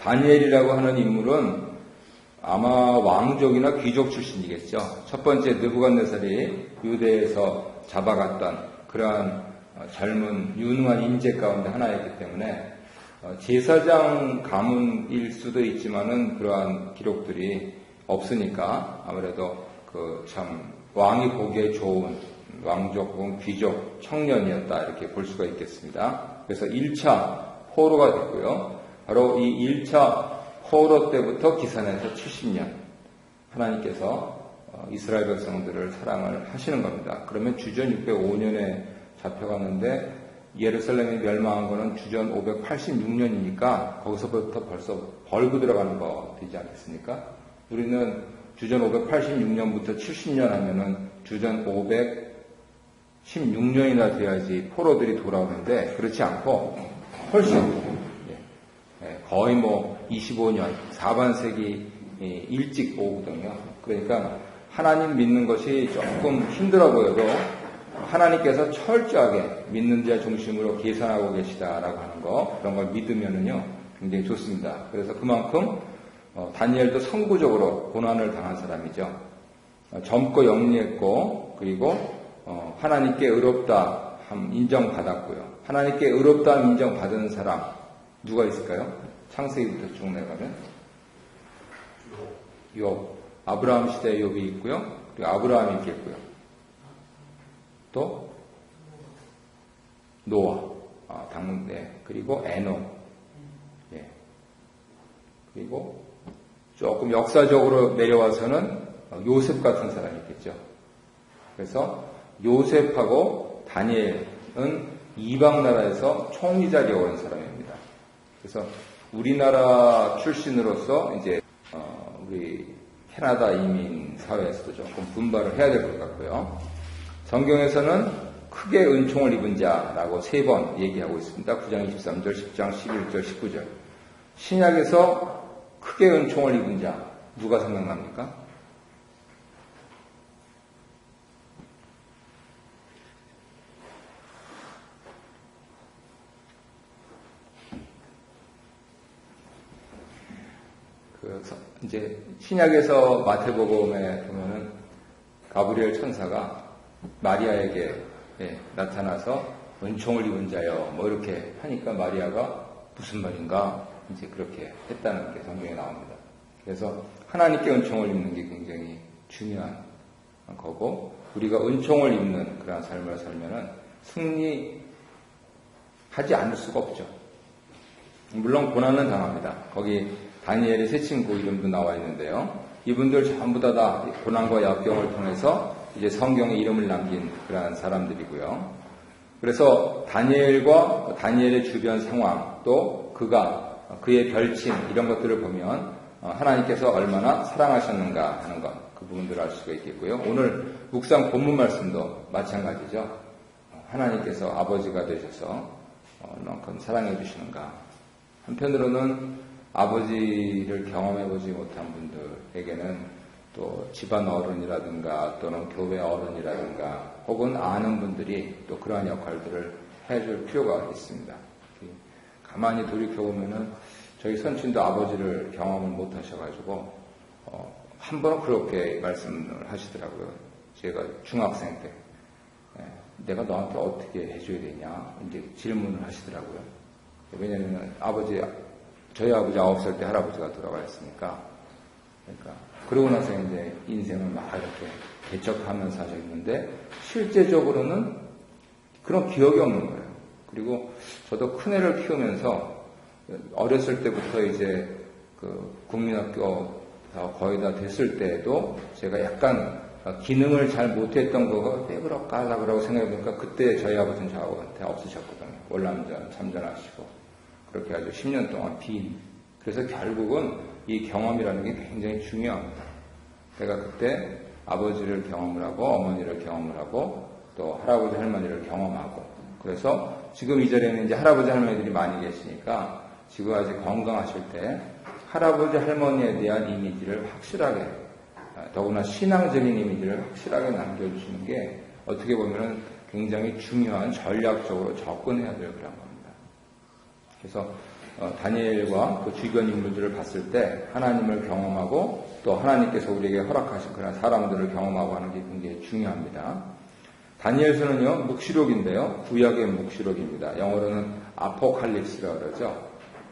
다니엘이라고 하는 인물은 아마 왕족이나 귀족 출신이겠죠. 첫 번째 느부갓네살이 유대에서 잡아갔던 그러한 젊은 유능한 인재 가운데 하나였기 때문에 제사장 가문일 수도 있지만은 그러한 기록들이 없으니까 아무래도 참 왕이 보기에 좋은 왕족 혹은 귀족 청년이었다 이렇게 볼 수가 있겠습니다. 그래서 1차 포로가 됐고요. 바로 이 1차 포로 때부터 기산해서 70년 하나님께서 이스라엘 백성들을 사랑을 하시는 겁니다. 그러면 주전 605년에 잡혀갔는데 예루살렘이 멸망한 거는 주전 586년이니까 거기서부터 벌써 벌고 들어가는 거 되지 않겠습니까? 우리는 주전 586년부터 70년 하면은 주전 516년이나 돼야지 포로들이 돌아오는데 그렇지 않고 훨씬 거의 25년, 4반세기 일찍 오거든요. 그러니까 하나님 믿는 것이 조금 힘들어 보여도 하나님께서 철저하게 믿는 자 중심으로 계산하고 계시다라고 하는 거, 그런 걸 믿으면은요, 굉장히 좋습니다. 그래서 그만큼 다니엘도 선구적으로 고난을 당한 사람이죠. 젊고 영리했고, 그리고 하나님께 의롭다 인정받았고요. 하나님께 의롭다 인정받은 사람 누가 있을까요? 창세기부터 쭉 내가면 욥, 아브라함 시대에 욥이 있고요. 그리고 아브라함이 있겠고요. 또 노아, 그리고 에녹, 그리고 조금 역사적으로 내려와서는 요셉 같은 사람이 있겠죠. 그래서 요셉하고 다니엘은 이방 나라에서 총리 자리에 오른 사람입니다. 그래서 우리나라 출신으로서 이제 우리 캐나다 이민 사회에서도 조금 분발을 해야 될 것 같고요. 성경에서는 크게 은총을 입은 자라고 3번 얘기하고 있습니다. 9장 23절, 10장 11절, 19절. 신약에서 크게 은총을 입은 자 누가 생각납니까? 이제 신약에서 마태복음에 보면은 가브리엘 천사가 마리아에게 나타나서 은총을 입은 자여 뭐 이렇게 하니까 마리아가 무슨 말인가 이제 그렇게 했다는 게 성경에 나옵니다. 그래서 하나님께 은총을 입는 게 굉장히 중요한 거고 우리가 은총을 입는 그런 삶을 살면은 승리하지 않을 수가 없죠. 물론 고난은 당합니다. 거기 다니엘의 세 친구 이름도 나와 있는데요. 이분들 전부 다 고난과 역경을 통해서 이제 성경에 이름을 남긴 그러한 사람들이고요. 그래서 다니엘과 다니엘의 주변 상황 또 그의 별칭 이런 것들을 보면 하나님께서 얼마나 사랑하셨는가 하는 것 그 부분들을 알 수가 있겠고요. 오늘 묵상 본문 말씀도 마찬가지죠. 하나님께서 아버지가 되셔서 얼만큼 사랑해 주시는가. 한편으로는 아버지를 경험해보지 못한 분들에게는 또 집안 어른이라든가 또는 교회 어른이라든가 혹은 아는 분들이 또 그러한 역할들을 해줄 필요가 있습니다. 가만히 돌이켜보면은 저희 선친도 아버지를 경험을 못 하셔가지고 한 번은 그렇게 말씀을 하시더라고요. 제가 중학생 때 내가 너한테 어떻게 해줘야 되냐 이제 질문을 하시더라고요. 왜냐하면 저희 아버지 9살 때 할아버지가 돌아가셨으니까. 그러니까, 그러고 나서 이제 인생을 막 이렇게 개척하면서 하셨는데, 실제적으로는 그런 기억이 없는 거예요. 그리고 저도 큰애를 키우면서, 어렸을 때부터 이제 국민학교 거의 다 됐을 때에도 제가 약간 기능을 잘 못했던 거가 왜 그럴까 하려고 생각해보니까 그때 저희 아버지는 저한테 없으셨거든요. 월남전 참전하시고. 그렇게 아주 10년 동안 그래서 결국은 이 경험이라는 게 굉장히 중요합니다. 제가 그때 아버지를 경험을 하고 어머니를 경험을 하고 또 할아버지 할머니를 경험하고 그래서 지금 이 자리에는 이제 할아버지 할머니들이 많이 계시니까 지금 아직 건강하실 때 할아버지 할머니에 대한 이미지를 확실하게 더구나 신앙적인 이미지를 확실하게 남겨주시는 게 어떻게 보면 굉장히 중요한 전략적으로 접근해야 될 그런 겁니다. 그래서 다니엘과 그 주변 인물들을 봤을 때 하나님을 경험하고 또 하나님께서 우리에게 허락하신 그런 사람들을 경험하고 하는 게 굉장히 중요합니다. 다니엘서는요, 묵시록인데요. 구약의 묵시록입니다. 영어로는 아포칼립스라고 그러죠.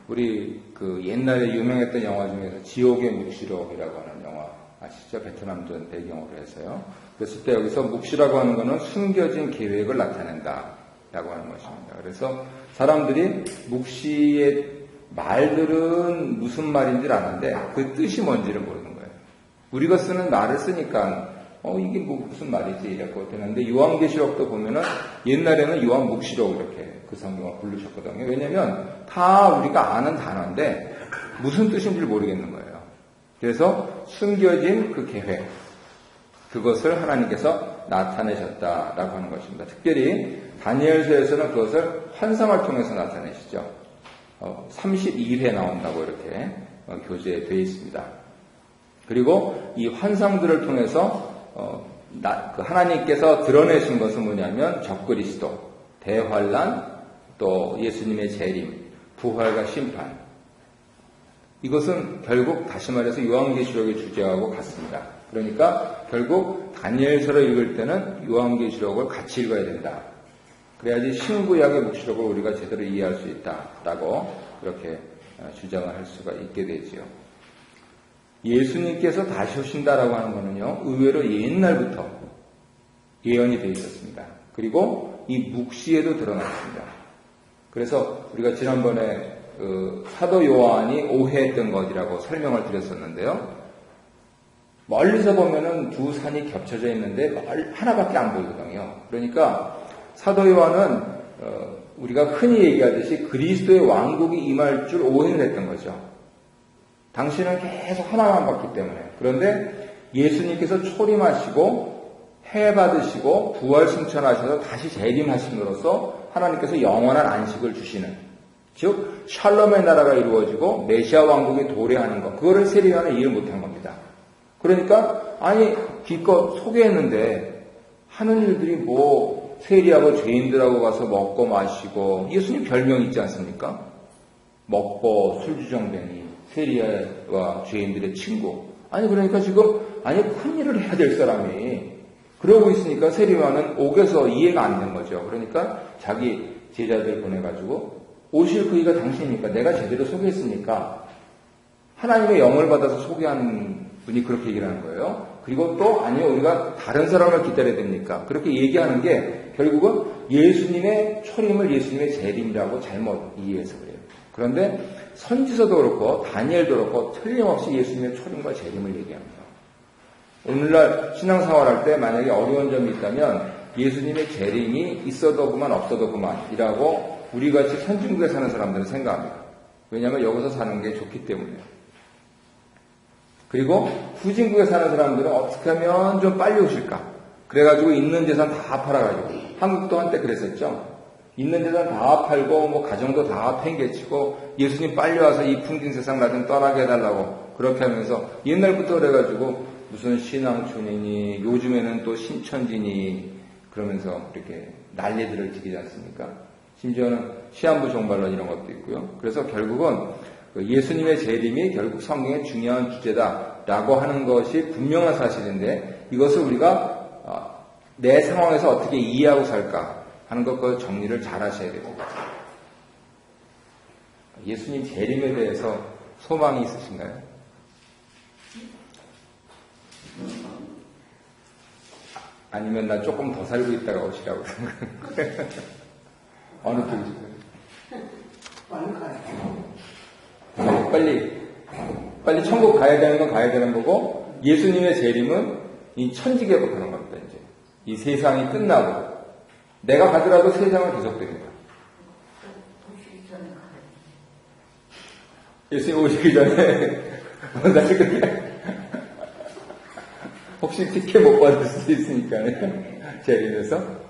우리 그 옛날에 유명했던 영화 중에서 지옥의 묵시록이라고 하는 영화 아시죠? 베트남전 배경으로 해서요. 그랬을 때 여기서 묵시라고 하는 것은 숨겨진 계획을 나타낸다 라고 하는 것입니다. 그래서 사람들이 묵시의 말들은 무슨 말인지 아는데 그 뜻이 뭔지를 모르는 거예요. 우리가 쓰는 말을 쓰니까 이게 무슨 말이지 이랬고 되는데 요한계시록도 보면은 옛날에는 요한묵시록 이렇게 그 성경을 부르셨거든요. 왜냐면 다 우리가 아는 단어인데 무슨 뜻인지 모르겠는 거예요. 그래서 숨겨진 그 계획 그것을 하나님께서 나타내셨다라고 하는 것입니다. 특별히 다니엘서에서는 그것을 환상을 통해서 나타내시죠. 32회 나온다고 이렇게 교재에 되어 있습니다. 그리고 이 환상들을 통해서 그 하나님께서 드러내신 것은 뭐냐면 적그리스도, 대환란, 또 예수님의 재림, 부활과 심판. 이것은 결국 다시 말해서 요한계시록의 주제하고 같습니다. 그러니까 결국 다니엘서를 읽을 때는 요한계시록을 같이 읽어야 된다. 그래야지 신구약의 묵시록을 우리가 제대로 이해할 수 있다라고 그렇게 주장을 할 수가 있게 되지요. 예수님께서 다시 오신다라고 하는 것은요, 의외로 옛날부터 예언이 되어 있었습니다. 그리고 이 묵시에도 드러났습니다. 그래서 우리가 지난번에 사도 요한이 오해했던 것이라고 설명을 드렸었는데요. 멀리서 보면은 두 산이 겹쳐져 있는데 하나밖에 안 보이거든요. 그러니까 사도 요한은 우리가 흔히 얘기하듯이 그리스도의 왕국이 임할 줄 오해를 했던 거죠. 당신은 계속 하나만 봤기 때문에. 그런데 예수님께서 초림하시고 해 받으시고 부활 승천하셔서 다시 재림하심으로써 하나님께서 영원한 안식을 주시는, 즉 샬롬의 나라가 이루어지고 메시아 왕국이 도래하는 것, 그거를 세례요한은 이해를 못한 겁니다. 그러니까 아니 기껏 소개했는데 하는 일들이 뭐 세리하고 죄인들하고 가서 먹고 마시고, 예수님 별명이 있지 않습니까? 먹고 술주정뱅이, 세리와 죄인들의 친구. 아니 그러니까 지금 큰 일을 해야 될 사람이 그러고 있으니까 세리와는 옥에서 이해가 안 된 거죠. 그러니까 자기 제자들 보내가지고 오실 그이가 당신이니까 내가 제대로 소개했으니까 하나님의 영을 받아서 소개한 분이 그렇게 얘기를 하는 거예요. 그리고 또 아니요 우리가 다른 사람을 기다려야 됩니까? 그렇게 얘기하는 게 결국은 예수님의 초림을 예수님의 재림이라고 잘못 이해해서 그래요. 그런데 선지서도 그렇고 다니엘도 그렇고 틀림없이 예수님의 초림과 재림을 얘기합니다. 오늘날 신앙생활할 때 만약에 어려운 점이 있다면 예수님의 재림이 있어도 그만 없어도 그만이라고 우리같이 선진국에 사는 사람들은 생각합니다. 왜냐하면 여기서 사는 게 좋기 때문에요. 그리고 후진국에 사는 사람들은 어떻게 하면 좀 빨리 오실까? 그래가지고 있는 재산 다 팔아가지고, 한국도 한때 그랬었죠. 있는 재산 다 팔고 뭐 가정도 다 팽개치고 예수님 빨리 와서 이 풍진 세상 나 좀 떠나게 해달라고 그렇게 하면서 옛날부터 그래가지고 무슨 신앙촌이니 요즘에는 또 신천지니 그러면서 이렇게 난리들을 지기지 않습니까? 심지어는 시한부 종말론 이런 것도 있고요. 그래서 결국은 예수님의 재림이 결국 성경의 중요한 주제다라고 하는 것이 분명한 사실인데, 이것을 우리가 내 상황에서 어떻게 이해하고 살까 하는 것, 그 정리를 잘 하셔야 됩니다. 예수님 재림에 대해서 소망이 있으신가요? 아니면 나 조금 더 살고 있다가 오시라고 그러는 거예요? 어느 쪽이세요? 빨리 천국 가야 되는 건 가야 되는 거고, 예수님의 재림은 이 천지개복하는 겁니다. 이제 이 세상이 끝나고 내가 가더라도 세상은 계속됩니다. 예수님 오시기 전에 사실 그렇게 혹시 티켓 못 받을 수도 있으니까요. 재림에서.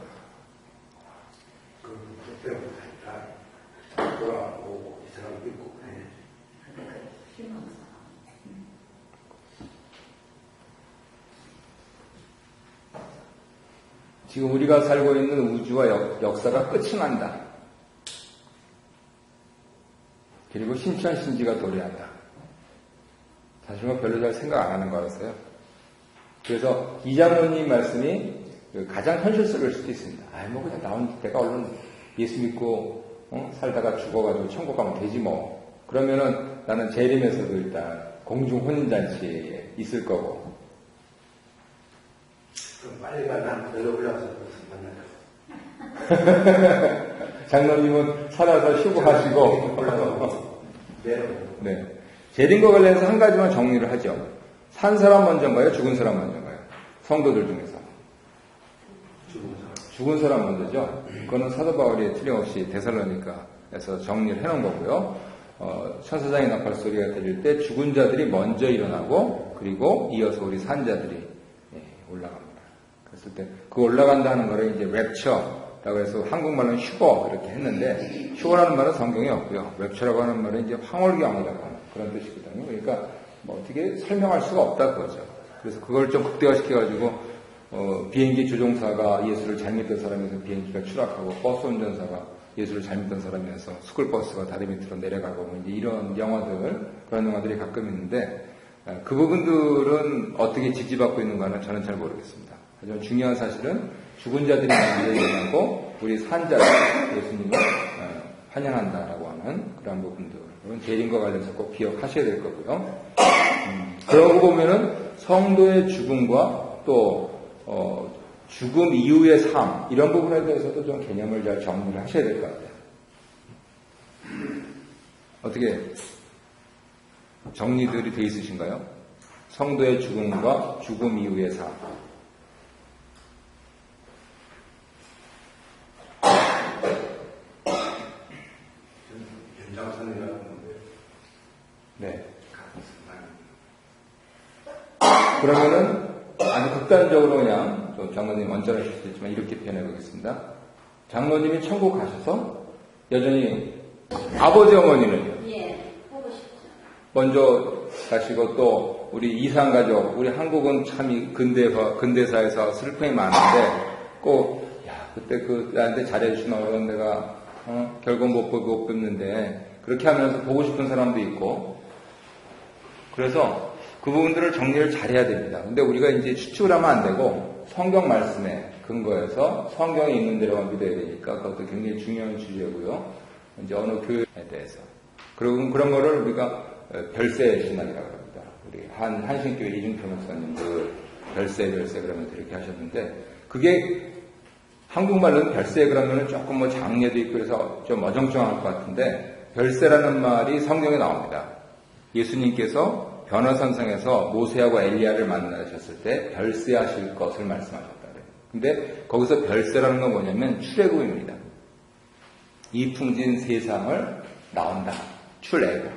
지금 우리가 살고 있는 우주와 역사가 끝이 난다. 그리고 신천 신지가 도래한다. 사실 뭐 별로 잘 생각 안 하는 거라서요. 그래서 이 장로님 말씀이 가장 현실적일 수도 있습니다. 뭐 그냥 나온 내가 얼른 예수 믿고 살다가 죽어가지고 천국 가면 되지 뭐. 그러면은 나는 재림에서도 일단 공중 혼인잔치에 있을 거고. 그럼 빨리 가. 난 별로 올라가서 만나요. 장로님은 살아서 휴고하시고. 네. 재림과 관련해서 한 가지만 정리를 하죠. 산 사람 먼저인가요? 죽은 사람 먼저인가요? 성도들 중에서. 죽은 사람 먼저죠. 그거는 사도 바울이 틀림없이 데살로니가에서 정리를 해놓은 거고요. 천사장의 나팔 소리가 들릴 때 죽은 자들이 먼저 일어나고 그리고 이어서 우리 산자들이 올라갑니다. 그랬을 때 그 올라간다는 거를 이제 랩처라고 해서 한국말로는 휴거 이렇게 했는데 휴거라는 말은 성경에 없고요. 랩처라고 하는 말은 이제 황홀경이라고 하는 그런 뜻이거든요. 그러니까 뭐 어떻게 설명할 수가 없다 그거죠. 그래서 그걸 좀 극대화시켜가지고 비행기 조종사가 예수를 잘 믿던 사람에서 비행기가 추락하고 버스 운전사가 예수를 잘 믿던 사람이어서 스쿨버스가 다리 밑으로 내려가고 뭐 이제 이런 영화들 그런 영화들이 가끔 있는데 그 부분들은 어떻게 지지받고 있는가는 저는 잘 모르겠습니다. 하지만 중요한 사실은 죽은 자들이 먼저 일어나고 우리 산자들 예수님을 환영한다라고 하는 그런 부분들은 재림과 관련해서 꼭 기억하셔야 될 거고요. 그러고 보면은 성도의 죽음과 또 죽음 이후의 삶 이런 부분에 대해서도 좀 개념을 잘 정리를 하셔야 될 것 같아요. 어떻게 정리들이 돼 있으신가요? 성도의 죽음과 죽음 이후의 삶. 연장선이라는 건데. 네. 그러면은 아주 극단적으로 그냥 장로님 언짢으실 수 있지만 이렇게 표현해 보겠습니다. 장로님이 천국 가셔서 여전히 아버지 어머니는요. 보고 싶죠. 먼저 가시고 또 우리 이산가족, 우리 한국은 참 이 근대사에서 슬픔이 많은데 꼭 그때 나한테 잘해주신 어른 내가 결국 못 뵙는데 그렇게 하면서 보고 싶은 사람도 있고 그래서 그 부분들을 정리를 잘해야 됩니다. 근데 우리가 이제 추측을 하면 안 되고 성경 말씀에 근거해서 성경에 있는 대로만 믿어야 되니까 그것도 굉장히 중요한 주제고요. 이제 어느 교회에 대해서. 그리고 그런 거를 우리가 별세 신학이라고 합니다. 우리 한신교회 이중표 목사님들 별세 그러면서 이렇게 하셨는데 그게 한국말로는 별세 그러면은 조금 뭐 장례도 있고 그래서 좀 어정쩡할 것 같은데 별세라는 말이 성경에 나옵니다. 예수님께서 변화산성에서 모세하고 엘리야를 만나셨을 때 별세하실 것을 말씀하셨다 그래요. 근데 거기서 별세라는 건 뭐냐면 출애굽입니다. 이 풍진 세상을 나온다. 출애굽.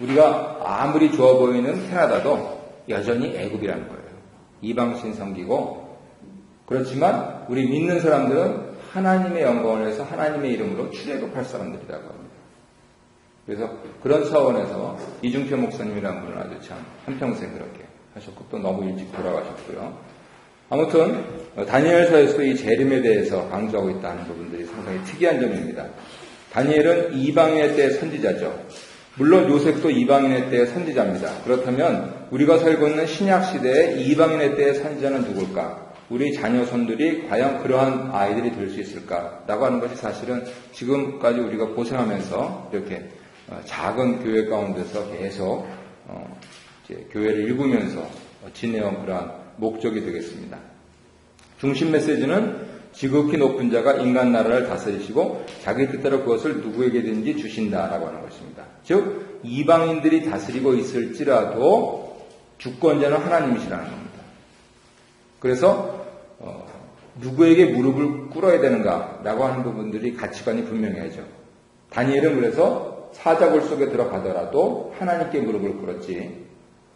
우리가 아무리 좋아 보이는 캐나다도 여전히 애굽이라는 거예요. 이방신 섬기고 그렇지만 우리 믿는 사람들은 하나님의 영광을 위해서 하나님의 이름으로 출애굽할 사람들이라고 합니다. 그래서 그런 차원에서 이중표 목사님이라는 분은 아주 참 한평생 그렇게 하셨고 또 너무 일찍 돌아가셨고요. 아무튼 다니엘서에서도 이 재림에 대해서 강조하고 있다는 부분들이 상당히 특이한 점입니다. 다니엘은 이방인의 때의 선지자죠. 물론 요셉도 이방인의 때의 선지자입니다. 그렇다면 우리가 살고 있는 신약시대의 이방인의 때의 선지자는 누굴까? 우리 자녀손들이 과연 그러한 아이들이 될 수 있을까라고 하는 것이 사실은 지금까지 우리가 고생하면서 이렇게 작은 교회 가운데서 계속 이제 교회를 일구면서 지내온 그러한 목적이 되겠습니다. 중심 메시지는 지극히 높은 자가 인간 나라를 다스리시고 자기 뜻대로 그것을 누구에게든지 주신다라고 하는 것입니다. 즉 이방인들이 다스리고 있을지라도 주권자는 하나님이시라는 겁니다. 그래서 누구에게 무릎을 꿇어야 되는가라고 하는 부분들이 가치관이 분명해야죠. 다니엘은 그래서 사자굴 속에 들어가더라도 하나님께 무릎을 꿇었지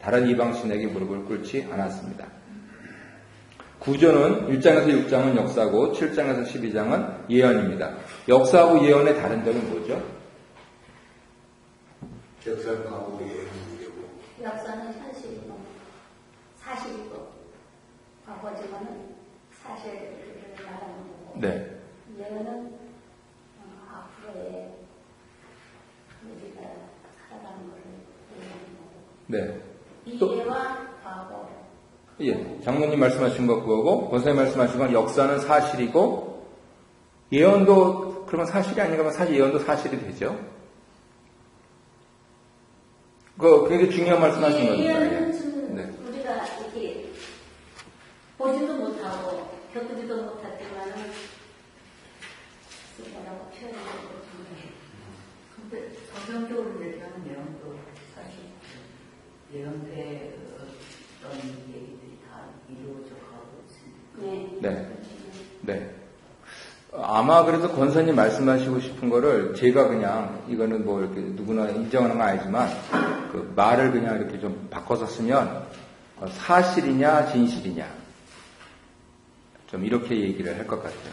다른 이방신에게 무릎을 꿇지 않았습니다. 구조는 1장에서 6장은 역사고 7장에서 12장은 예언입니다. 역사하고 예언의 다른 점은 뭐죠? 역사는 과거 예언이고 역사는 현실이고 사실이고 과거지만은 사실을 말하는 거고 네. 예언은 앞으로의 우리가 네. 또, 미래와 과거. 예. 장모님 말씀하신 거 그거고, 권사님 말씀하신 건 역사는 사실이고, 예언도, 그러면 사실이 아닌가 하면 사실 예언도 사실이 되죠. 그게 중요한 말씀 하신 겁니다. 예언은 예. 좀 네. 우리가 이렇게 보지도 못하고 겪지도 못했지만은 뭐라고 표현하는 근데 성경적으로 얘기하는 예언도 사실 예언대 어떤 얘기들이 다 이루어져 가고 있습니다. 네. 네. 아마 그래서 권사님 말씀하시고 싶은 거를 제가 그냥 이거는 뭐 이렇게 누구나 인정하는 건 아니지만 그 말을 그냥 이렇게 좀 바꿔서 쓰면 사실이냐 진실이냐 좀 이렇게 얘기를 할 것 같아요.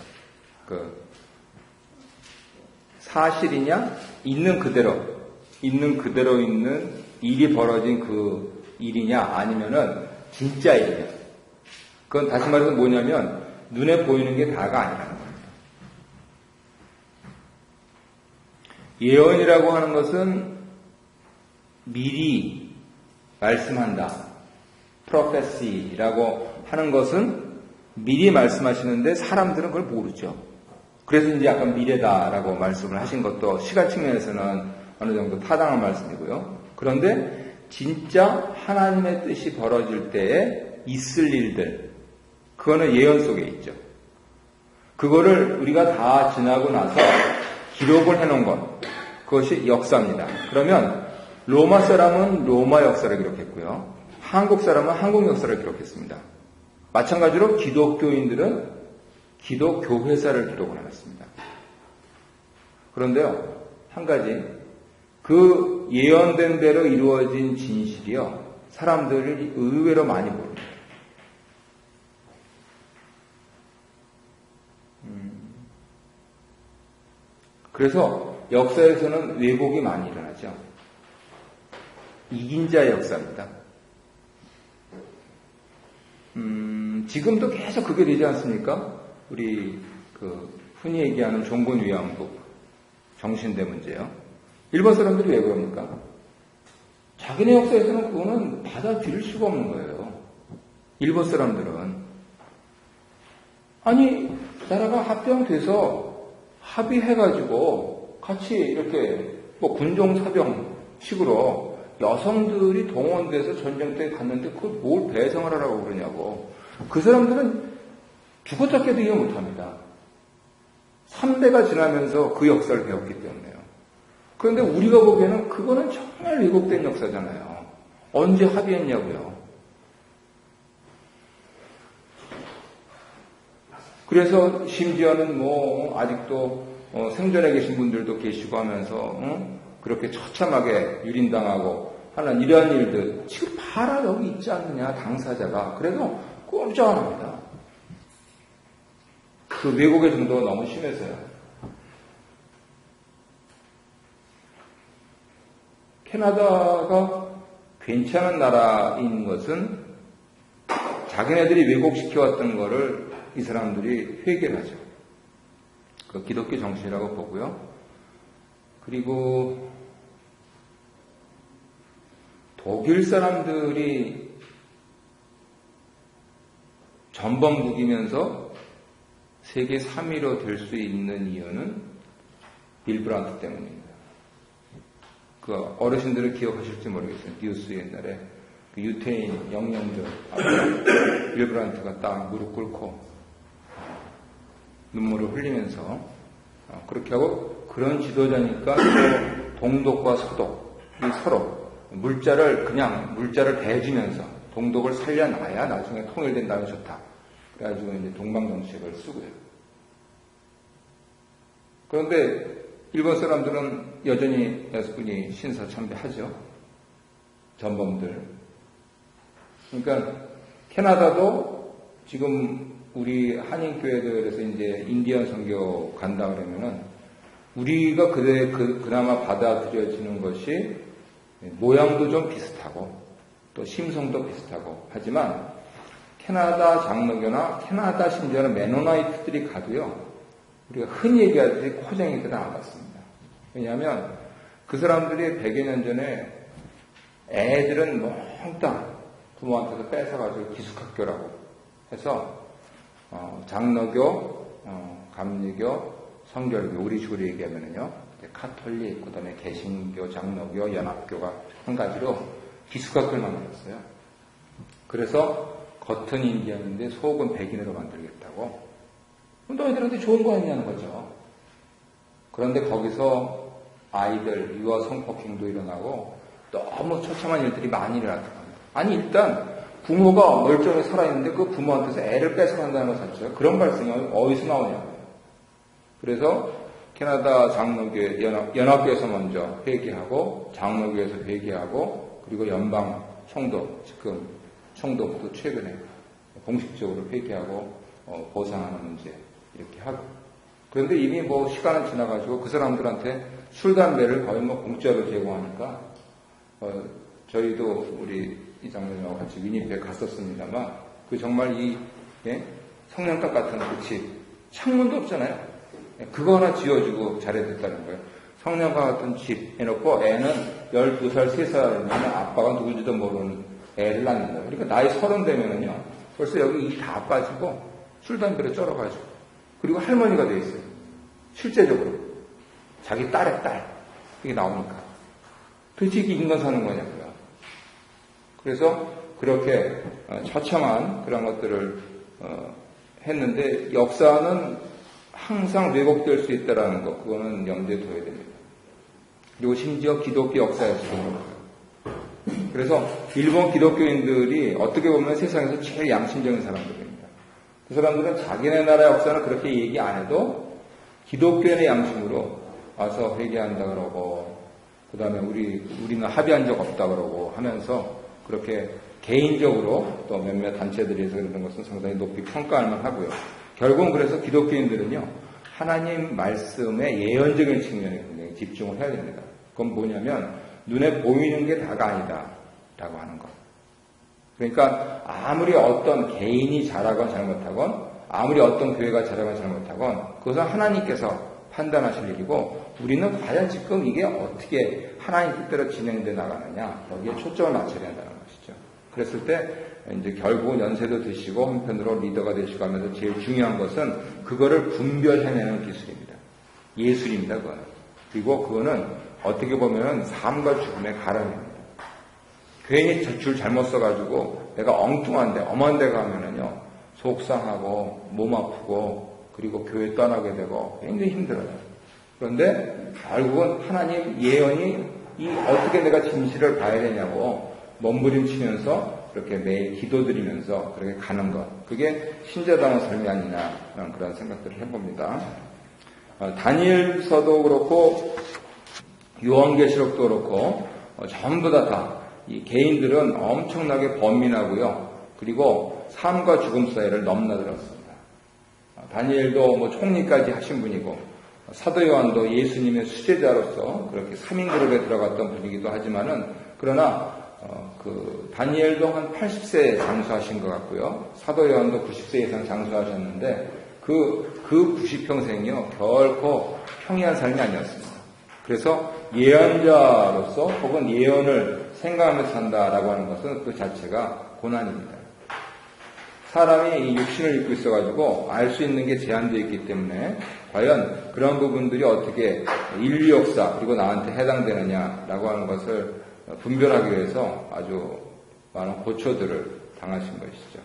그 사실이냐 있는 그대로 있는 일이 벌어진 그 일이냐 아니면은 진짜 일이냐. 그건 다시 말해서 뭐냐면 눈에 보이는 게 다가 아니라는 거예요. 예언이라고 하는 것은 미리 말씀한다. prophecy라고 하는 것은 미리 말씀하시는데 사람들은 그걸 모르죠. 그래서 이제 약간 미래다라고 말씀을 하신 것도 시간 측면에서는 어느 정도 타당한 말씀이고요. 그런데 진짜 하나님의 뜻이 벌어질 때에 있을 일들, 그거는 예언 속에 있죠. 그거를 우리가 다 지나고 나서 기록을 해놓은 것, 그것이 역사입니다. 그러면 로마 사람은 로마 역사를 기록했고요. 한국 사람은 한국 역사를 기록했습니다. 마찬가지로 기독교인들은 기독교회사를 기록을 해놨습니다. 그런데요, 한 가지, 그 예언된 대로 이루어진 진실이요, 사람들이 의외로 많이 모릅니다. 그래서 역사에서는 왜곡이 많이 일어나죠. 이긴 자의 역사입니다. 지금도 계속 그게 되지 않습니까? 우리 흔히 얘기하는 종군 위안부 정신대 문제요. 일본 사람들이 왜 그럽니까? 자기네 역사에서는 그거는 받아들일 수가 없는 거예요. 일본 사람들은 아니 나라가 합병돼서 합의해가지고 같이 이렇게 뭐 군종사병식으로 여성들이 동원돼서 전쟁 때 갔는데 그걸 뭘 배상을 하라고 그러냐고. 그 사람들은 죽었다 깨도 이해 못합니다. 3대가 지나면서 그 역사를 배웠기 때문에요. 그런데 우리가 보기에는 그거는 정말 왜곡된 역사잖아요. 언제 합의했냐고요. 그래서 심지어는 뭐 아직도 생전에 계신 분들도 계시고 하면서 그렇게 처참하게 유린당하고 하는 이러한 일들 지금 봐라 여기 있지 않느냐 당사자가. 그래도 꼼짝 안 합니다. 그 왜곡의 정도가 너무 심해서요. 캐나다가 괜찮은 나라인 것은 자기네들이 왜곡시켜왔던 거를 이 사람들이 회개를 하죠. 그 기독교 정신이라고 보고요. 그리고 독일 사람들이 전범국이면서 세계 3위로 될 수 있는 이유는 빌브란트 때문입니다. 그 어르신들은 기억하실지 모르겠어요. 뉴스 옛날에 그 유태인 영령들 빌브란트가 딱 무릎 꿇고 눈물을 흘리면서 그렇게 하고 그런 지도자니까 또 동독과 서독이 서로 물자를 대주면서 동독을 살려놔야 나중에 통일된다면 좋다. 그래가지고 이제 동방정책을 쓰고요. 그런데 일본 사람들은 여전히 야스쿠니 신사참배하죠. 전범들. 그러니까 캐나다도 지금 우리 한인교회들에서 이제 인디언 선교 간다 그러면은 우리가 그나마 받아들여지는 것이 모양도 좀 비슷하고 또 심성도 비슷하고 하지만 캐나다 장로교나 캐나다 심지어는 메노나이트들이 가도요. 우리가 흔히 얘기하듯이 코쟁이들은 안 받습니다. 왜냐하면 그 사람들이 100여 년 전에 애들은 몽땅 부모한테서 뺏어가지고 기숙학교라고 해서 장로교, 감리교, 성결교, 우리 식으로 얘기하면은요, 카톨릭, 그 다음에 개신교, 장로교, 연합교가 한 가지로 기숙학교를 만들었어요. 그래서 겉은 인디언인데 속은 백인으로 만들겠다고. 너희들한테 좋은 거 아니냐는 거죠. 그런데 거기서 아이들 유아 성폭행도 일어나고 너무 처참한 일들이 많이 일어났던 겁니다. 아니 일단 부모가 멀쩡히 살아있는데 그 부모한테서 애를 뺏어간다는 것 자체가 그런 발생이 어디서 나오냐고요. 그래서 캐나다 장로교회 연합교에서 먼저 회개하고 장로교에서 회개하고 그리고 연방 총독 지금 총독도 최근에 공식적으로 회개하고 보상하는 문제 이렇게 하고 그런데 이미 뭐 시간은 지나가지고 그 사람들한테 술 담배를 거의 뭐 공짜로 제공하니까 저희도 우리 이장님하고 같이 위니펙 갔었습니다만 그 정말 이 성냥갑 같은 그 집 창문도 없잖아요. 그거 하나 지어주고 잘해줬다는 거예요. 성냥갑 같은 집 해놓고 애는 12살, 3살이면 아빠가 누군지도 모르는 애를 낳는다. 그러니까 나이 30 되면은요 벌써 여기 이 다 빠지고 술 담배를 쩔어가지고 그리고 할머니가 돼 있어요. 실제적으로 자기 딸의 딸 이게 나오니까 도대체 이게 인간 사는 거냐고요. 그래서 그렇게 처참한 그런 것들을 했는데 역사는 항상 왜곡될 수 있다라는 것 그거는 염두에 둬야 됩니다. 그리고 심지어 기독교 역사에서도 그렇고요. 그래서 일본 기독교인들이 어떻게 보면 세상에서 제일 양심적인 사람들입니다. 그 사람들은 자기네 나라 역사는 그렇게 얘기 안 해도 기독교인의 양심으로 와서 회개한다 그러고 그 다음에 우리는 합의한 적 없다 그러고 하면서 그렇게 개인적으로 또 몇몇 단체들에서 그런 것은 상당히 높이 평가할 만하고요. 결국은 그래서 기독교인들은요 하나님 말씀의 예언적인 측면에 굉장히 집중을 해야 됩니다. 그건 뭐냐면 눈에 보이는 게 다가 아니다 라고 하는 것. 그러니까 아무리 어떤 개인이 잘하건 잘못하건 아무리 어떤 교회가 잘하건 잘못하건 그것은 하나님께서 판단하실 일이고 우리는 과연 지금 이게 어떻게 하나님 뜻대로 진행돼 나가느냐 여기에 초점을 맞춰야 된다는 것이죠. 그랬을 때 이제 결국은 연세도 드시고 한편으로 리더가 되시고 하면서 제일 중요한 것은 그거를 분별해내는 기술입니다. 예술입니다. 그거는. 그리고 그거는 어떻게 보면 삶과 죽음의 가름입니다. 괜히 줄 잘못 써가지고 내가 엉뚱한데 엄한 데 가면은요 속상하고 몸 아프고 그리고 교회 떠나게 되고 굉장히 힘들어요. 그런데 결국은 하나님 예언이 이 어떻게 내가 진실을 봐야 되냐고 몸부림치면서 그렇게 매일 기도드리면서 그렇게 가는 것 그게 신자다운 삶이 아니냐라는 그런 생각들을 해봅니다. 다니엘서도 그렇고 요한계시록도 그렇고 전부 다 이 개인들은 엄청나게 번민하고요. 그리고 삶과 죽음 사이를 넘나들었습니다. 다니엘도 뭐 총리까지 하신 분이고 사도 요한도 예수님의 수제자로서 그렇게 3인 그룹에 들어갔던 분이기도 하지만은 그러나 그 다니엘도 한 80세에 장수하신 것 같고요. 사도 요한도 90세 이상 장수하셨는데 그 90평생이요 결코 평이한 삶이 아니었습니다. 그래서 예언자로서 혹은 예언을 생각하면서 산다라고 하는 것은 그 자체가 고난입니다. 사람이 육신을 입고 있어가지고 알 수 있는 게 제한되어 있기 때문에 과연 그런 부분들이 어떻게 인류 역사 그리고 나한테 해당되느냐라고 하는 것을 분별하기 위해서 아주 많은 고초들을 당하신 것이죠.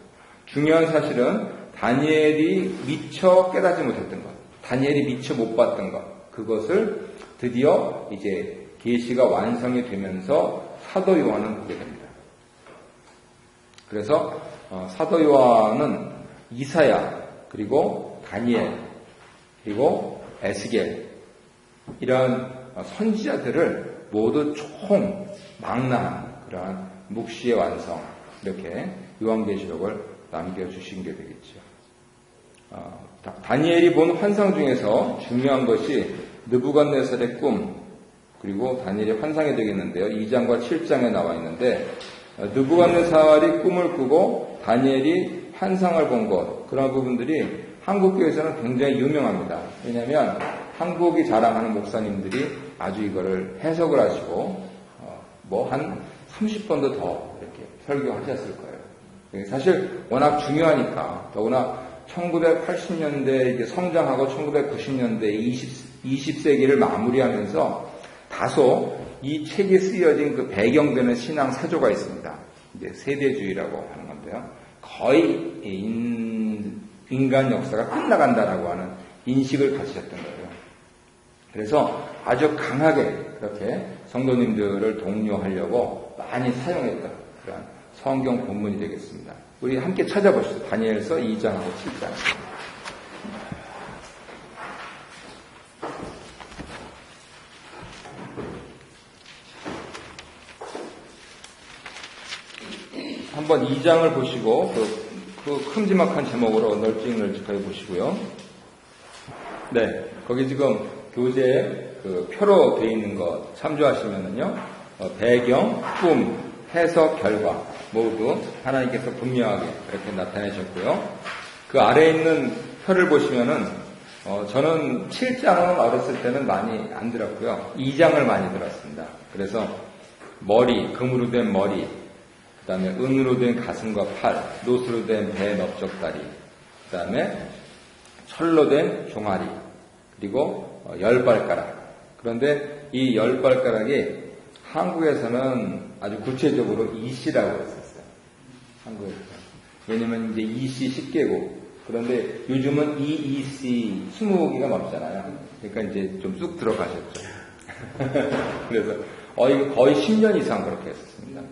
중요한 사실은 다니엘이 미처 깨닫지 못했던 것, 다니엘이 미처 못 봤던 것, 그것을 드디어 이제 계시가 완성이 되면서 사도 요한은 보게 됩니다. 그래서 사도 요한은 이사야 그리고 다니엘 그리고 에스겔 이런 선지자들을 모두 총 망라한 그러한 묵시의 완성 이렇게 요한계시록을 남겨주신 게 되겠죠. 다니엘이 본 환상 중에서 중요한 것이 느부갓네살의 꿈 그리고 다니엘의 환상이 되겠는데요. 2장과 7장에 나와 있는데 느부갓네살이 꿈을 꾸고 다니엘이 환상을 본 것 그런 부분들이 한국교회에서는 굉장히 유명합니다. 왜냐하면 한국이 자랑하는 목사님들이 아주 이거를 해석을 하시고 뭐 한 30번도 더 이렇게 설교하셨을 거예요. 사실 워낙 중요하니까, 더구나 1980년대 이제 성장하고 1990년대 20세기를 마무리하면서 다소 이 책에 쓰여진 그 배경되는 신앙 사조가 있습니다. 이제 세대주의라고 하는 건데요. 거의 인간 역사가 끝나간다라고 하는 인식을 가지셨던 거예요. 그래서 아주 강하게 그렇게 성도님들을 독려하려고 많이 사용했던 그런 성경 본문이 되겠습니다. 우리 함께 찾아보시죠. 다니엘서 2장하고 7장. 한번 2장을 보시고 그 큼지막한 제목으로 널찍널찍하게 보시고요. 네, 거기 지금 교재 그 표로 되어 있는 것 참조하시면은요, 배경, 꿈, 해석, 결과 모두 하나님께서 분명하게 이렇게 나타내셨고요. 그 아래에 있는 표를 보시면은 저는 7장은 어렸을 때는 많이 안 들었고요. 2장을 많이 들었습니다. 그래서 머리, 금으로 된 머리, 그 다음에 은으로 된 가슴과 팔, 노스로 된 배 넓적다리, 그 다음에 철로 된 종아리, 그리고 10발가락. 그런데 이 10발가락이 한국에서는 아주 구체적으로 이씨라고 했었어요. 한국에서. 왜냐면 이제 이씨 10개국. 그런데 요즘은 EEC 20개가 넘잖아요. 그러니까 이제 좀 쑥 들어가셨죠. 그래서 거의 10년 이상 그렇게 했었습니다.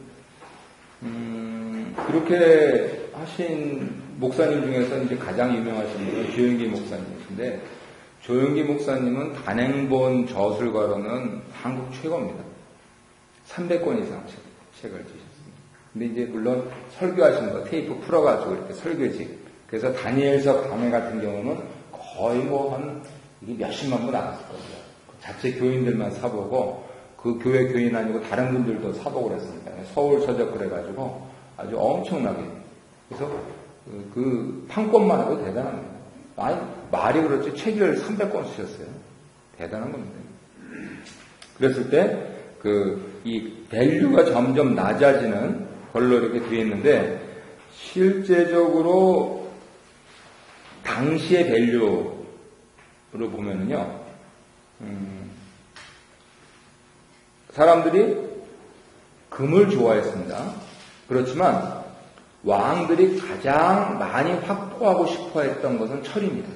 그렇게 하신 목사님 중에서 이제 가장 유명하신 분은 조영기 목사님이신데, 조영기 목사님은 단행본 저술가로는 한국 최고입니다. 300권 이상 책을 지셨습니다. 근데 이제 물론 설교하신 거 테이프 풀어가지고 이렇게 설교지. 그래서 다니엘서 강해 같은 경우는 거의 이게 몇십만 분 안 했을 겁니다. 자체 교인들만 사보고, 그 교회 교인 아니고 다른 분들도 사보고 그랬습니다. 서울 서적 그래가지고 아주 엄청나게. 그래서 그 판권만 해도 대단합니다. 말이 그렇지 책을 300권 쓰셨어요. 대단한 겁니다. 그랬을 때 이 밸류가 점점 낮아지는 걸로 이렇게 되어 있는데, 실제적으로 당시의 밸류로 보면은요, 사람들이 금을 좋아했습니다. 그렇지만 왕들이 가장 많이 확보하고 싶어 했던 것은 철입니다.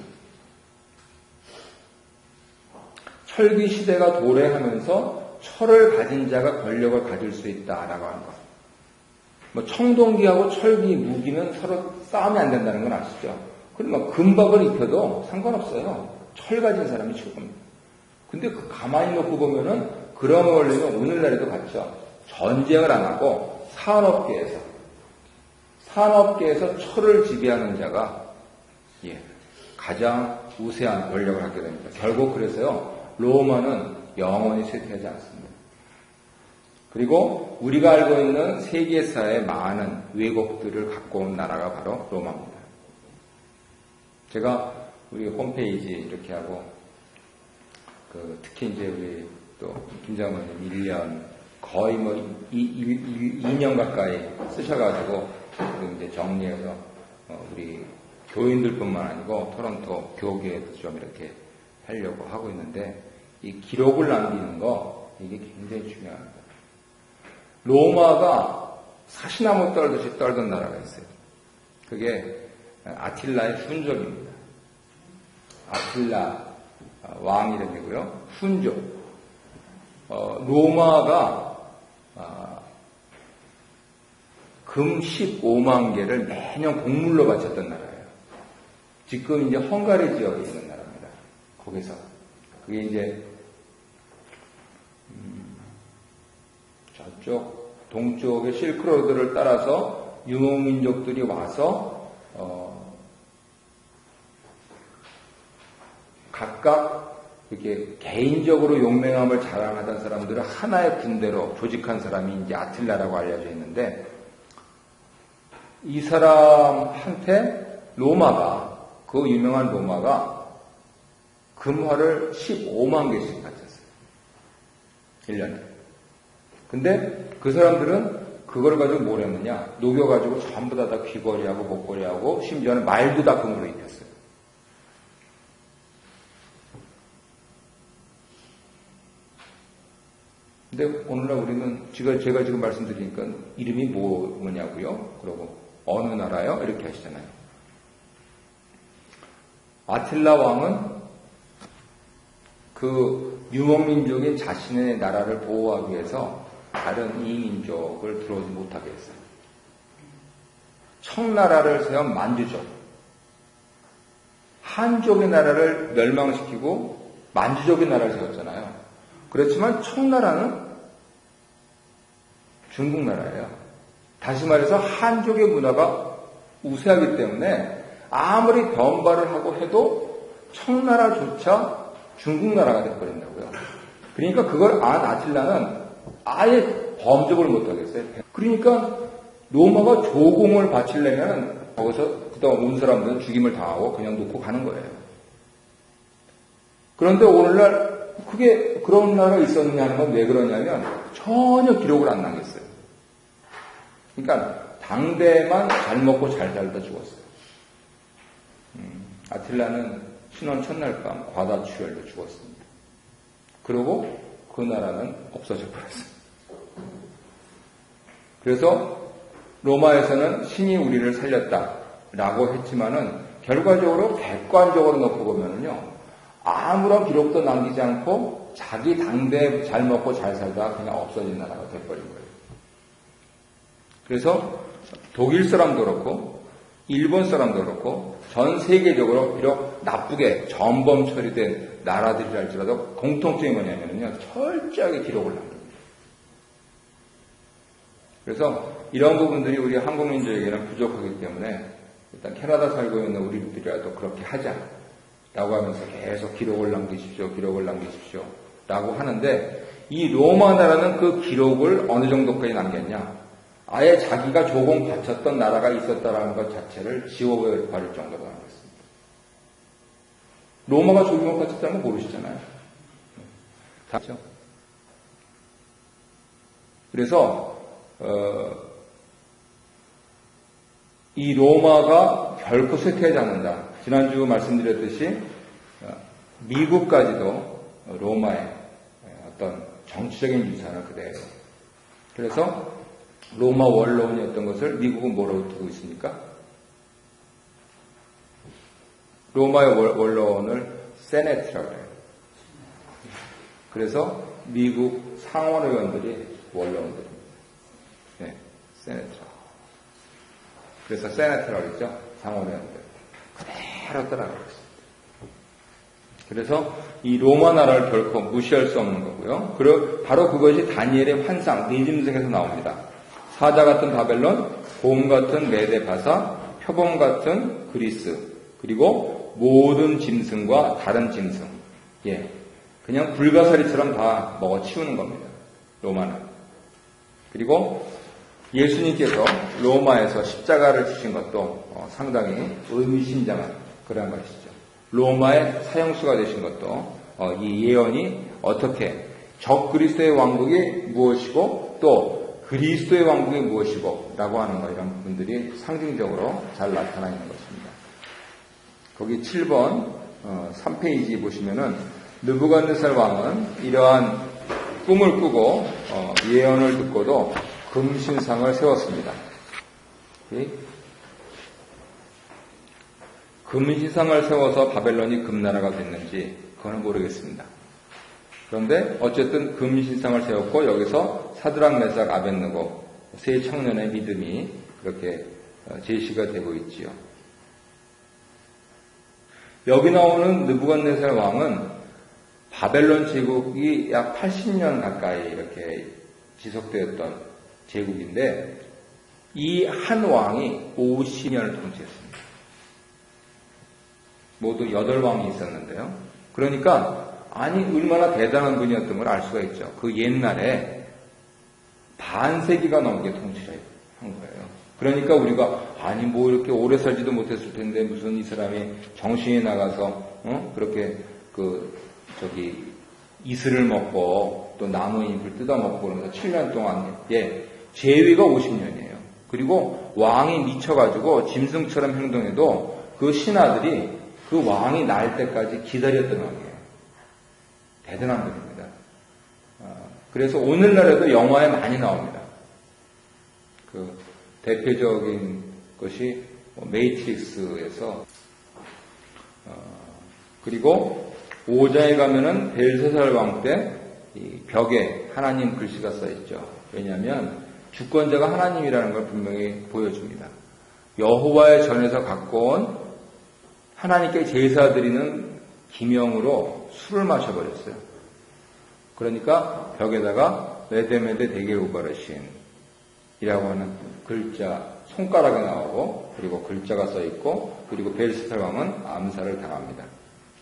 철기 시대가 도래하면서 철을 가진 자가 권력을 가질 수 있다라고 하는 것. 청동기하고 철기, 무기는 서로 싸움이 안 된다는 건 아시죠? 그러면 금박을 입혀도 상관없어요. 철 가진 사람이 최고입니다. 근데 가만히 놓고 보면은 그런 원리는 오늘날에도 같죠. 전쟁을 안 하고 산업계에서 철을 지배하는 자가 가장 우세한 권력을 갖게 됩니다. 결국 그래서요, 로마는 영원히 쇠퇴하지 않습니다. 그리고 우리가 알고 있는 세계사의 많은 왜곡들을 갖고 온 나라가 바로 로마입니다. 제가 우리 홈페이지 이렇게 하고, 특히 이제 우리 또 김장모님 1년 거의 2년 가까이 쓰셔가지고 이제 정리해서 우리 교인들뿐만 아니고 토론토 교계에도 좀 이렇게 하려고 하고 있는데, 이 기록을 남기는 거 이게 굉장히 중요합니다. 로마가 사시나무 떨듯이 떨던 나라가 있어요. 그게 아틸라의 훈족입니다. 아틸라 왕 이름이고요. 훈족. 로마가 금 15만 개를 매년 곡물로 바쳤던 나라예요. 지금 이제 헝가리 지역에 있는 나라입니다. 거기서. 그게 이제 저쪽 동쪽의 실크로드를 따라서 유목민족들이 와서 각각 이렇게 개인적으로 용맹함을 자랑하던 사람들을 하나의 군대로 조직한 사람이 이제 아틸라라고 알려져 있는데, 이 사람한테 그 유명한 로마가 금화를 15만 개씩 바쳤어요. 1년에. 근데 그 사람들은 그걸 가지고 뭘 했느냐? 녹여가지고 전부 다 귀걸이하고 목걸이하고 심지어는 말도 다 금으로 입혔어요. 근데 오늘날 우리는 제가 지금 말씀드리니까 이름이 뭐냐고요? 그러고 어느 나라요? 이렇게 하시잖아요. 아틸라 왕은 그 유목민족인 자신의 나라를 보호하기 위해서 다른 이민족을 들어오지 못하게 했어요. 청나라를 세운 만주족, 한족의 나라를 멸망시키고 만주족의 나라를 세웠잖아요. 그렇지만 청나라는 중국 나라예요. 다시 말해서 한족의 문화가 우세하기 때문에 아무리 변발을 하고 해도 청나라조차 중국 나라가 돼버린다고요. 그러니까 그걸 안 아틸라는 아예 범접을 못하겠어요. 그러니까 로마가 조공을 바치려면 거기서 그동안 온 사람들은 죽임을 당하고 그냥 놓고 가는 거예요. 그런데 오늘날 그게 그런 나라가 있었느냐 하는 건 왜 그러냐면 전혀 기록을 안 남겼어요. 그러니까 당대만 잘 먹고 잘 살다 죽었어요. 아틸라는 신원 첫날 밤 과다출혈로 죽었습니다. 그리고 그 나라는 없어져 버렸어요. 그래서 로마에서는 신이 우리를 살렸다라고 했지만은 결과적으로 객관적으로 놓고 보면은요, 아무런 기록도 남기지 않고 자기 당대 잘 먹고 잘 살다 그냥 없어진 나라가 돼버린 거예요. 그래서 독일 사람도 그렇고 일본 사람도 그렇고 전 세계적으로 비록 나쁘게 전범 처리된 나라들이랄지라도 공통점이 뭐냐면요, 철저하게 기록을 남깁니다. 그래서 이런 부분들이 우리 한국민족에게는 부족하기 때문에 일단 캐나다 살고 있는 우리들이라도 그렇게 하자라고 하면서 계속 기록을 남기십시오 라고 하는데, 이 로마 나라는 그 기록을 어느 정도까지 남겼냐? 아예 자기가 조공 바쳤던 나라가 있었다라는 것 자체를 지워버릴 정도로 남겼습니다. 로마가 조공을 바쳤다는 거 모르시잖아요. 다죠. 그래서 이 로마가 결코 쇠퇴하지 않는다. 지난주 말씀드렸듯이 미국까지도 로마의 어떤 정치적인 유산을 그대로. 그래서 로마 원로원이었던 것을 미국은 뭐라고 두고 있습니까? 로마의 원로원을 세네트라고 해요. 그래서 미국 상원의원들이 원로원들입니다. 네, 세네트라. 그래서 세네트라고 했죠. 상원의원들. 그대로 따라가고 있습니다. 그래서 이 로마 나라를 결코 무시할 수 없는 거고요. 그리고 바로 그것이 다니엘의 환상, 니짐승에서 나옵니다. 사자 같은 바벨론, 곰 같은 메데 바사, 표범 같은 그리스, 그리고 모든 짐승과 다른 짐승. 예. 그냥 불가사리처럼 다 먹어치우는 겁니다. 로마는. 그리고 예수님께서 로마에서 십자가를 지신 것도 상당히 의미심장한 그런 것이죠. 로마의 사형수가 되신 것도 이 예언이 어떻게 적그리스도의 왕국이 무엇이고 또 그리스도의 왕국이 무엇이고 라고 하는 거, 이런 부분들이 상징적으로 잘 나타나 있는 것입니다. 거기 7번 3페이지 보시면은 느부갓네살 왕은 이러한 꿈을 꾸고 예언을 듣고도 금신상을 세웠습니다. 금신상을 세워서 바벨론이 금나라가 됐는지 그거는 모르겠습니다. 그런데 어쨌든 금신상을 세웠고 여기서 사드락 메삭 아벳느고 세 청년의 믿음이 그렇게 제시가 되고 있지요. 여기 나오는 느부갓네살 왕은 바벨론 제국이 약 80년 가까이 이렇게 지속되었던 제국인데 이 한 왕이 50년을 통치했습니다. 모두 8왕이 있었는데요. 그러니까 아니 얼마나 대단한 분이었던 걸 알 수가 있죠. 그 옛날에 반세기가 넘게 통치를 한 거예요. 그러니까 우리가 아니 뭐 이렇게 오래 살지도 못했을 텐데 무슨 이 사람이 정신이 나가서 그렇게 이슬을 먹고 또 나무 잎을 뜯어먹고 그러면서 7년 동안, 재위가 50년이에요. 그리고 왕이 미쳐가지고 짐승처럼 행동해도 그 신하들이 그 왕이 날 때까지 기다렸던 왕이에요. 대단한 분입니다. 그래서 오늘날에도 영화에 많이 나옵니다. 그 대표적인 것이 메이트릭스에서 그리고 5장에 가면은 벨사살 왕 때 이 벽에 하나님 글씨가 써 있죠. 왜냐하면 주권자가 하나님이라는 걸 분명히 보여줍니다. 여호와의 전에서 갖고 온 하나님께 제사드리는 기명으로 술을 마셔버렸어요. 그러니까 벽에다가 메데메데 데겔 우바르신 이라고 하는 글자 손가락이 나오고 그리고 글자가 써 있고 그리고 벨사살 왕은 암살을 당합니다.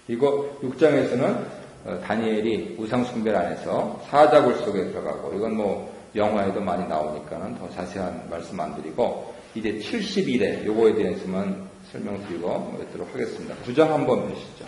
그리고 6장에서는 다니엘이 우상 숭배를 안 해서 사자굴 속에 들어가고 이건 영화에도 많이 나오니까는 더 자세한 말씀 안 드리고 이제 70일에 요거에 대해서만 설명드리고 맺도록 하겠습니다. 9장 한번 보시죠.